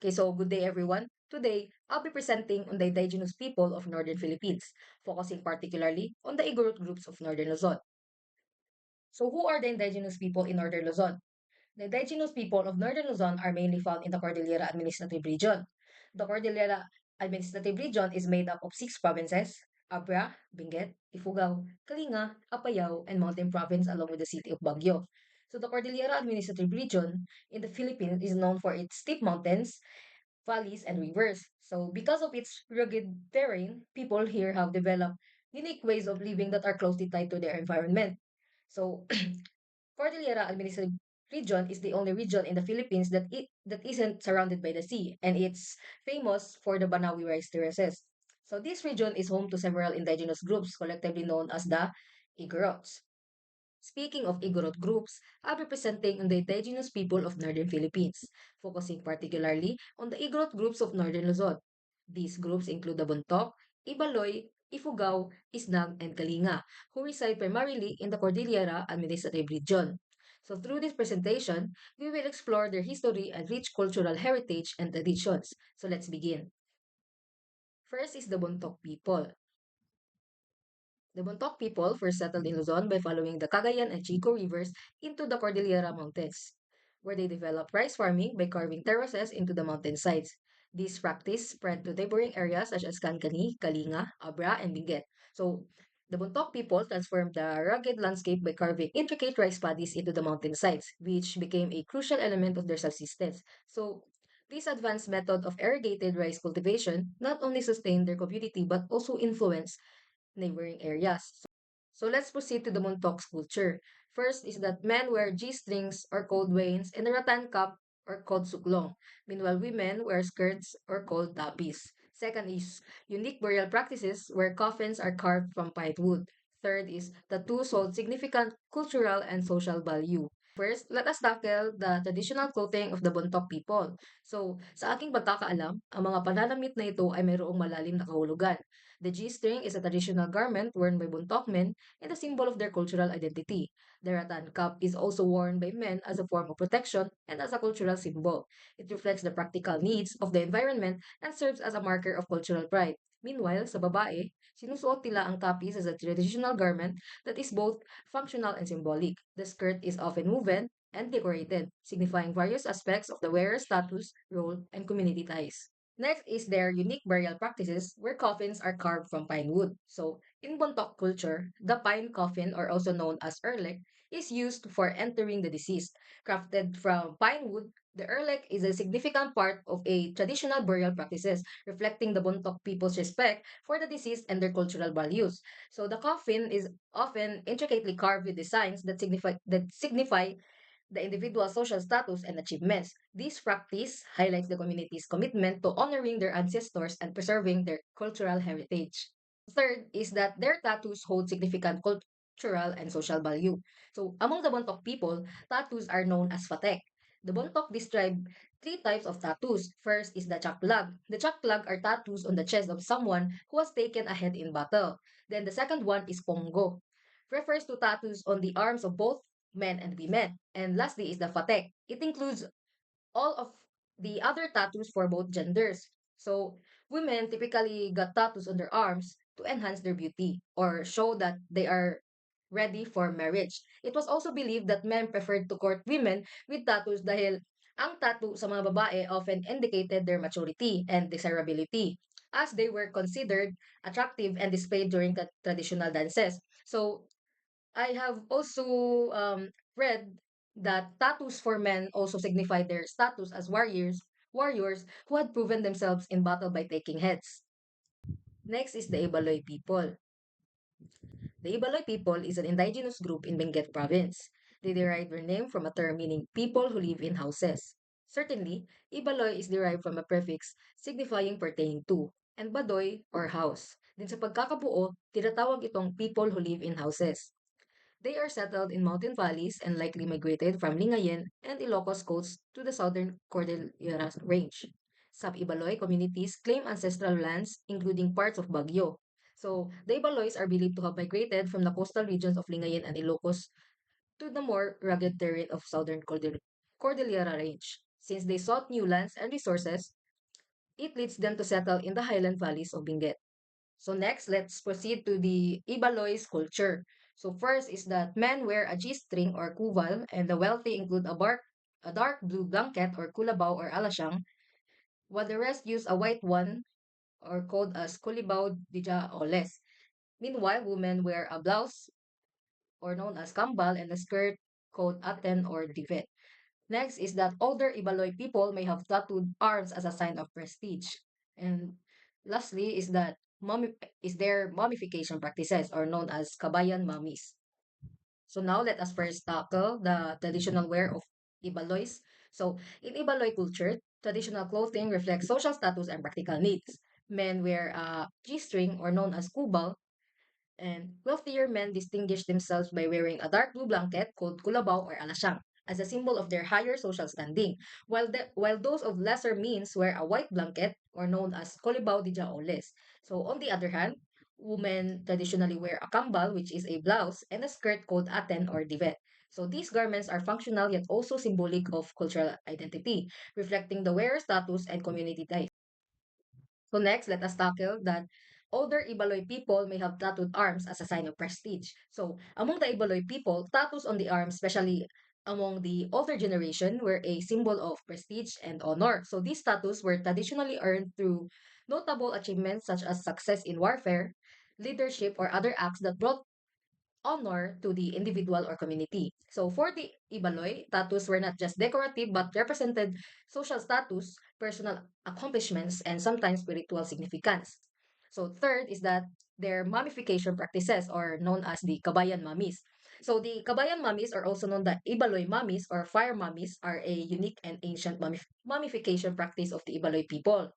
Okay, so good day everyone. Today, I'll be presenting on the indigenous people of Northern Philippines, focusing particularly on the Igorot groups of Northern Luzon. So who are the indigenous people in Northern Luzon? The indigenous people of Northern Luzon are mainly found in the Cordillera Administrative Region. The Cordillera Administrative Region is made up of 6 provinces: Abra, Benguet, Ifugao, Kalinga, Apayao, and Mountain Province along with the city of Baguio. So the Cordillera Administrative Region in the Philippines is known for its steep mountains, valleys, and rivers. So because of its rugged terrain, people here have developed unique ways of living that are closely tied to their environment. So Cordillera Administrative Region is the only region in the Philippines that isn't surrounded by the sea, and it's famous for the Banawi rice terraces. So this region is home to several indigenous groups collectively known as the Igorots. Speaking of Igorot groups, I'll be presenting on the indigenous people of Northern Philippines, focusing particularly on the Igorot groups of Northern Luzon. These groups include the Bontoc, Ibaloy, Ifugao, Isnag, and Kalinga, who reside primarily in the Cordillera Administrative Region. So through this presentation, we will explore their history and rich cultural heritage and traditions. So let's begin. First is the Bontoc people. The Bontoc people first settled in Luzon by following the Cagayan and Chico rivers into the Cordillera Mountains, where they developed rice farming by carving terraces into the mountain sides. This practice spread to neighboring areas such as Kankani, Kalinga, Abra, and Benguet. So, the Bontoc people transformed the rugged landscape by carving intricate rice paddies into the mountain sides, which became a crucial element of their subsistence. So, this advanced method of irrigated rice cultivation not only sustained their community but also influenced neighboring areas. So let's proceed to the Montauk's culture. First is that men wear G-strings or called wains and a rattan cap or called suklong. Meanwhile, women wear skirts or called tapis. Second is unique burial practices where coffins are carved from pine wood. Third is tattoos hold significant cultural and social value. First, let us tackle the traditional clothing of the Bontoc people. So, sa aking pagkakaalam, ang mga pananamit na ito ay mayroong malalim na kahulugan. The G-string is a traditional garment worn by Bontoc men and a symbol of their cultural identity. The rattan cap is also worn by men as a form of protection and as a cultural symbol. It reflects the practical needs of the environment and serves as a marker of cultural pride. Meanwhile, sa babae, sinusuot nila ang tapis as a traditional garment that is both functional and symbolic. The skirt is often woven and decorated, signifying various aspects of the wearer's status, role, and community ties. Next is their unique burial practices where coffins are carved from pine wood. So, in Bontoc culture, the pine coffin, or also known as erlek, is used for entering the deceased. Crafted from pine wood, the erlek is a significant part of a traditional burial practices, reflecting the Bontoc people's respect for the deceased and their cultural values. So, the coffin is often intricately carved with designs that signify the individual's social status and achievements. This practice highlights the community's commitment to honoring their ancestors and preserving their cultural heritage. Third is that their tattoos hold significant cultural and social value. So, among the Bontoc people, tattoos are known as fatek. The Bontoc describe 3 types of tattoos. First is the chaklag. The chaklag are tattoos on the chest of someone who has taken a head in battle. Then the second one is pongo, refers to tattoos on the arms of both men and women. And lastly is the fatek. It includes all of the other tattoos for both genders. So, women typically got tattoos on their arms to enhance their beauty or show that they are ready for marriage. It was also believed that men preferred to court women with tattoos dahil ang tattoo sa mga babae often indicated their maturity and desirability as they were considered attractive and displayed during the traditional dances. So, I have also read that tattoos for men also signify their status as warriors who had proven themselves in battle by taking heads. Next is the Ibaloy people. The Ibaloy people is an indigenous group in Benguet province. They derive their name from a term meaning people who live in houses. Certainly, Ibaloy is derived from a prefix signifying pertaining to, and Badoy or house. Din sa pagkakabuo, tinatawag itong people who live in houses. They are settled in mountain valleys and likely migrated from Lingayen and Ilocos coasts to the southern Cordillera Range. Some Ibaloy communities claim ancestral lands, including parts of Baguio. So, the Ibaloys are believed to have migrated from the coastal regions of Lingayen and Ilocos to the more rugged terrain of southern Cordillera Range. Since they sought new lands and resources, it leads them to settle in the highland valleys of Benguet. So next, let's proceed to the Ibaloy's culture. So first is that men wear a G-string or kuval, and the wealthy include a dark blue blanket or kulabaw or alasang, while the rest use a white one or called as kulibaw dija oles. Meanwhile, women wear a blouse or known as kambal and a skirt called aten or divet. Next is that older Ibaloy people may have tattooed arms as a sign of prestige. And lastly is that is their mummification practices or known as kabayan mummies. So now let us first tackle the traditional wear of Ibaloys. So in Ibaloy culture, traditional clothing reflects social status and practical needs. Men wear a G-string or known as kubal, and wealthier men distinguish themselves by wearing a dark blue blanket called kulabaw or alasyang as a symbol of their higher social standing, while those of lesser means wear a white blanket or known as kolibaw di jaoles. So on the other hand, women traditionally wear a kambal, which is a blouse, and a skirt called aten or divet. So these garments are functional yet also symbolic of cultural identity, reflecting the wearer's status and community ties. So next, let us tackle that older Ibaloy people may have tattooed arms as a sign of prestige. So among the Ibaloy people, tattoos on the arms, especially among the older generation, were a symbol of prestige and honor. So these tattoos were traditionally earned through notable achievements such as success in warfare, leadership, or other acts that brought honor to the individual or community. So for the Ibaloy, tattoos were not just decorative but represented social status, personal accomplishments, and sometimes spiritual significance. So third is that their mummification practices are known as the Kabayan mummies. So the Kabayan mummies are also known that Ibaloy mummies or fire mummies are a unique and ancient mummification practice of the Ibaloy people.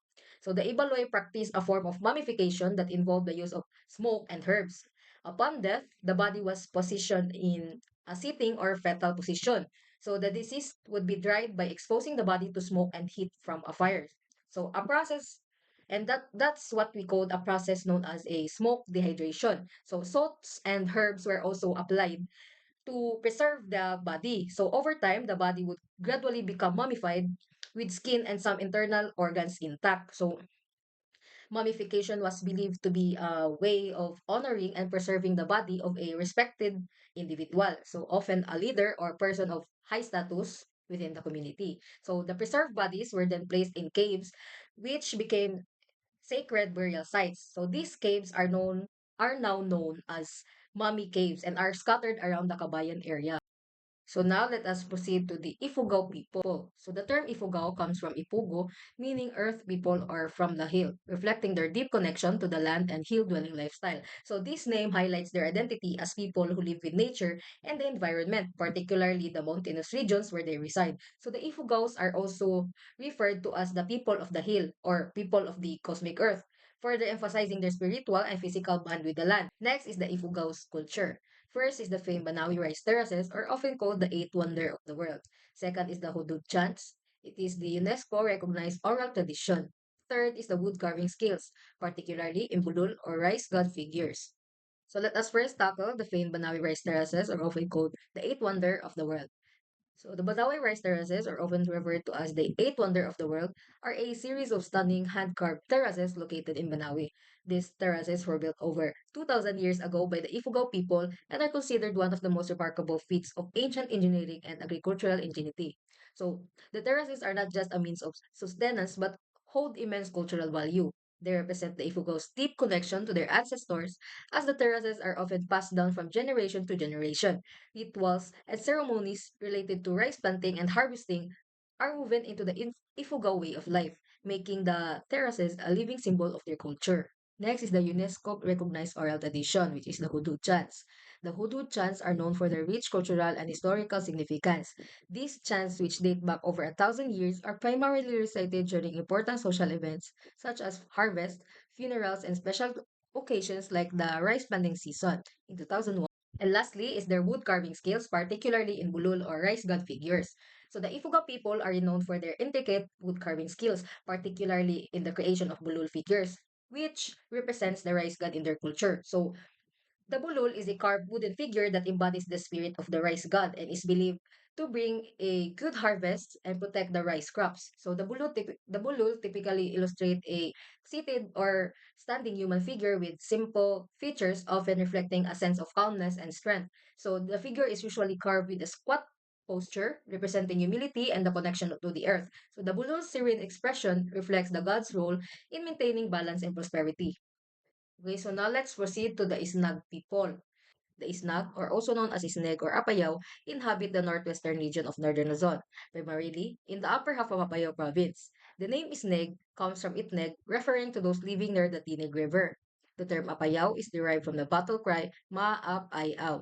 So the Ibaloy practice a form of mummification that involved the use of smoke and herbs. Upon death, the body was positioned in a sitting or fetal position. So the deceased would be dried by exposing the body to smoke and heat from a fire. So a process, and that's what we called a process known as a smoke dehydration. So salts and herbs were also applied to preserve the body. So over time, the body would gradually become mummified with skin and some internal organs intact. So mummification was believed to be a way of honoring and preserving the body of a respected individual, so often a leader or person of high status within the community. So the preserved bodies were then placed in caves, which became sacred burial sites. So these caves are now known as mummy caves and are scattered around the Kabayan area. So now let us proceed to the Ifugao people. So the term Ifugao comes from Ipugo, meaning earth people or from the hill, reflecting their deep connection to the land and hill-dwelling lifestyle. So this name highlights their identity as people who live with nature and the environment, particularly the mountainous regions where they reside. So the Ifugaos are also referred to as the people of the hill or people of the cosmic earth, further emphasizing their spiritual and physical bond with the land. Next is the Ifugaos culture. First is the famed Banawi rice terraces, or often called the eighth wonder of the world. Second is the hudud chants. It is the UNESCO recognized oral tradition. Third is the wood carving skills, particularly in bulul or rice god figures. So let us first tackle the famed Banawi rice terraces, or often called the eighth wonder of the world. So the Badawi rice terraces, or often referred to as the eighth wonder of the world, are a series of stunning hand-carved terraces located in Banawi. These terraces were built over 2,000 years ago by the Ifugao people and are considered one of the most remarkable feats of ancient engineering and agricultural ingenuity. So the terraces are not just a means of sustenance but hold immense cultural value. They represent the Ifugao's deep connection to their ancestors, as the terraces are often passed down from generation to generation. Rituals, and ceremonies related to rice planting and harvesting are woven into the Ifugao way of life, making the terraces a living symbol of their culture. Next is the UNESCO recognized oral tradition, which is the Hudud chants. The Hudud chants are known for their rich cultural and historical significance. These chants, which date back over 1,000 years, are primarily recited during important social events such as harvest, funerals, and special occasions like the rice planting season. In 2001, and lastly is their wood carving skills, particularly in bulul or rice god figures. So the Ifuga people are renowned for their intricate wood carving skills, particularly in the creation of bulul figures, which represents the rice god in their culture. So the bulul is a carved wooden figure that embodies the spirit of the rice god and is believed to bring a good harvest and protect the rice crops. So the bulul typically illustrate a seated or standing human figure with simple features, often reflecting a sense of calmness and strength. So the figure is usually carved with a squat posture, representing humility and the connection to the earth. So the bulul's serene expression reflects the god's role in maintaining balance and prosperity. Okay, so now let's proceed to the Isnag people. The Isnag, or also known as Isneg or Apayao, inhabit the northwestern region of northern Luzon, primarily in the upper half of Apayao province. The name Isneg comes from Itneg, referring to those living near the Tinig River. The term Apayao is derived from the battle cry Ma-ap-ay-aw.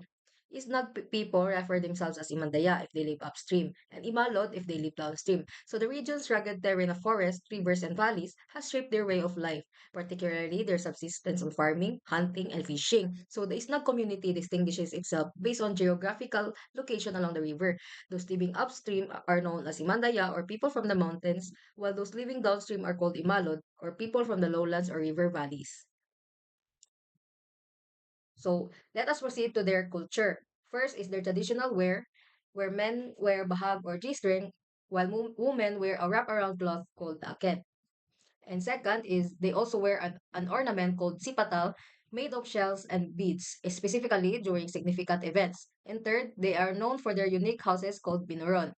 Isnag people refer themselves as Imandaya if they live upstream, and Imalod if they live downstream. So the region's rugged terrain of forests, rivers, and valleys has shaped their way of life, particularly their subsistence on farming, hunting, and fishing. So the Isnag community distinguishes itself based on geographical location along the river. Those living upstream are known as Imandaya or people from the mountains, while those living downstream are called Imalod or people from the lowlands or river valleys. So let us proceed to their culture. First is their traditional wear, where men wear bahag or G-string, while women wear a wraparound cloth called aket. And second is they also wear an ornament called sipatal, made of shells and beads, specifically during significant events. And third, they are known for their unique houses called binoron.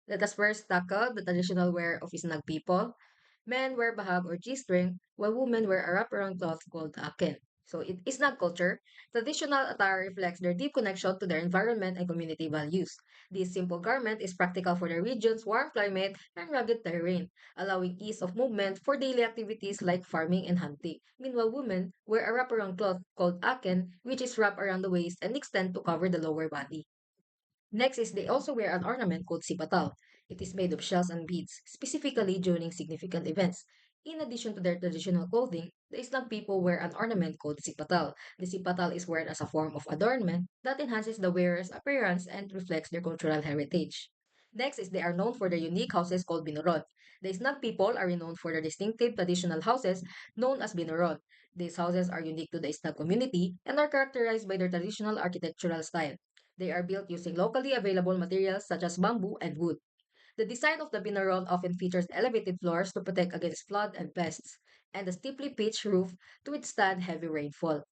Let us first tackle the traditional wear of Isnag people. Men wear bahag or G-string, while women wear a wraparound cloth called akin. So it is not culture. Traditional attire reflects their deep connection to their environment and community values. This simple garment is practical for the region's warm climate and rugged terrain, allowing ease of movement for daily activities like farming and hunting. Meanwhile, women wear a wraparound cloth called akin, which is wrapped around the waist and extend to cover the lower body. Next is they also wear an ornament called sipatal. It is made of shells and beads, specifically during significant events. In addition to their traditional clothing, the Islam people wear an ornament called sipatal. The sipatal is worn as a form of adornment that enhances the wearer's appearance and reflects their cultural heritage. Next is they are known for their unique houses called binuron. The Islam people are renowned for their distinctive traditional houses known as binuron. These houses are unique to the Islam community and are characterized by their traditional architectural style. They are built using locally available materials such as bamboo and wood. The design of the binarol often features elevated floors to protect against flood and pests, and a steeply pitched roof to withstand heavy rainfall.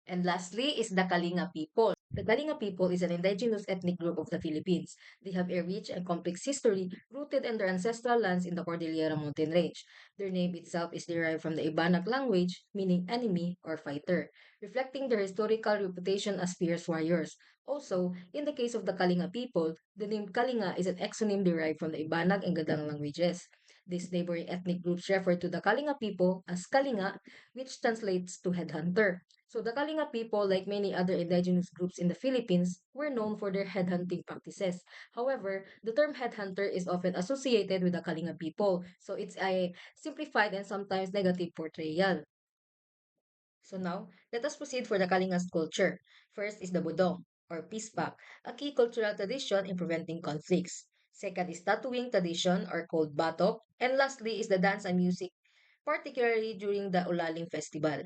And lastly is the Kalinga people. The Kalinga people is an indigenous ethnic group of the Philippines. They have a rich and complex history rooted in their ancestral lands in the Cordillera Mountain Range. Their name itself is derived from the Ibanag language, meaning enemy or fighter, reflecting their historical reputation as fierce warriors. Also, in the case of the Kalinga people, the name Kalinga is an exonym derived from the Ibanag and Gadang languages. These neighboring ethnic groups refer to the Kalinga people as Kalinga, which translates to headhunter. So the Kalinga people, like many other indigenous groups in the Philippines, were known for their headhunting practices. However, the term headhunter is often associated with the Kalinga people, so it's a simplified and sometimes negative portrayal. So now, let us proceed for the Kalinga's culture. First is the Budong, or peace pact, a key cultural tradition in preventing conflicts. Second is tattooing tradition, or called batok. And lastly is the dance and music, particularly during the Ulaling Festival.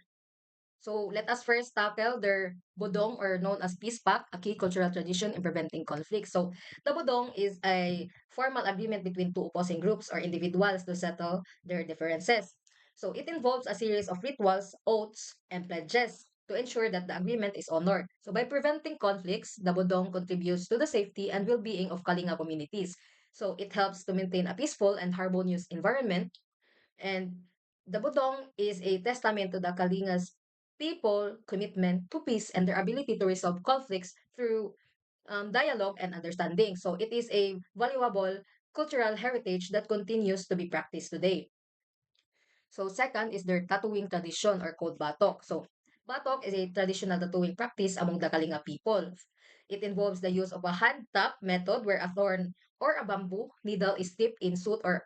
So let us first tackle their bodong or known as peace pact, a key cultural tradition in preventing conflict. So the bodong is a formal agreement between two opposing groups or individuals to settle their differences. So it involves a series of rituals, oaths, and pledges to ensure that the agreement is honored. So by preventing conflicts, the bodong contributes to the safety and well-being of Kalinga communities. So it helps to maintain a peaceful and harmonious environment, and the Budong is a testament to the Kalinga's people commitment to peace and their ability to resolve conflicts through dialogue and understanding. So it is a valuable cultural heritage that continues to be practiced today. So second is their tattooing tradition or called batok. So batok is a traditional tattooing practice among the Kalinga people. It involves the use of a hand tap method where a thorn or a bamboo needle is dipped in soot or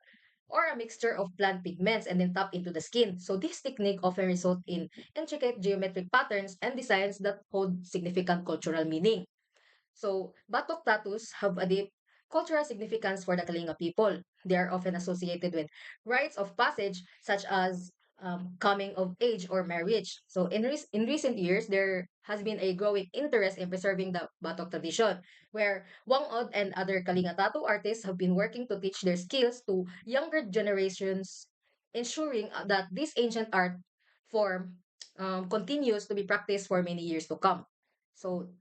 a mixture of plant pigments and then tapped into the skin. So this technique often results in intricate geometric patterns and designs that hold significant cultural meaning. So, batok tattoos have a deep cultural significance for the Kalinga people. They are often associated with rites of passage, such as coming of age or marriage. So in recent years, there has been a growing interest in preserving the batok tradition, where Wang Od and other Kalinga tattoo artists have been working to teach their skills to younger generations, ensuring that this ancient art form continues to be practiced for many years to come. So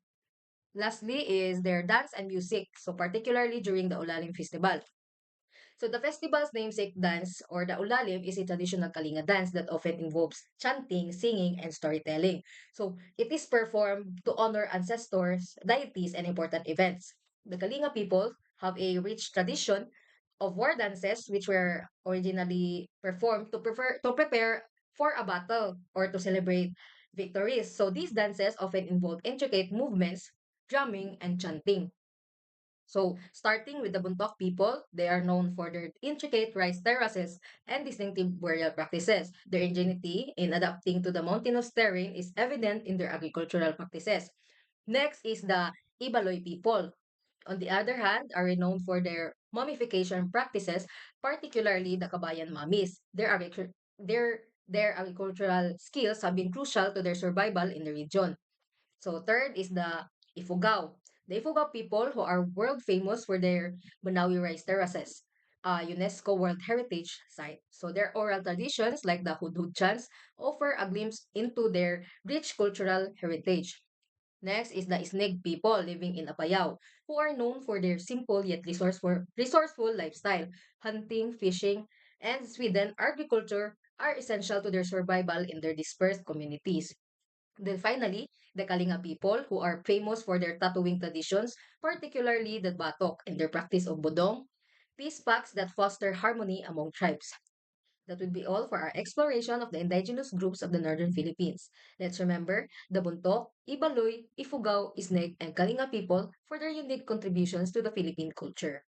lastly is their dance and music, so particularly during the Ulalim Festival. So the festival's namesake dance or the ulalim is a traditional Kalinga dance that often involves chanting, singing, and storytelling. So it is performed to honor ancestors, deities, and important events. The Kalinga people have a rich tradition of war dances which were originally performed to prepare for a battle or to celebrate victories. So these dances often involve intricate movements, drumming, and chanting. So, starting with the Buntok people, they are known for their intricate rice terraces and distinctive burial practices. Their ingenuity in adapting to the mountainous terrain is evident in their agricultural practices. Next is the Ibaloy people. On the other hand, are renowned for their mummification practices, particularly the Kabayan mummies. Their agricultural skills have been crucial to their survival in the region. So third is the Ifugao. The Ifugao people who are world famous for their Banawi rice terraces, a UNESCO World Heritage Site. So their oral traditions like the Hudhud chants offer a glimpse into their rich cultural heritage. Next is the Isnig people living in Apayao, who are known for their simple yet resourceful lifestyle. Hunting, fishing, and Sweden agriculture are essential to their survival in their dispersed communities. Then finally, the Kalinga people who are famous for their tattooing traditions, particularly the batok and their practice of bodong, peace pacts that foster harmony among tribes. That would be all for our exploration of the indigenous groups of the northern Philippines. Let's remember the Buntok, Ibaloy, Ifugao, Isneg, and Kalinga people for their unique contributions to the Philippine culture.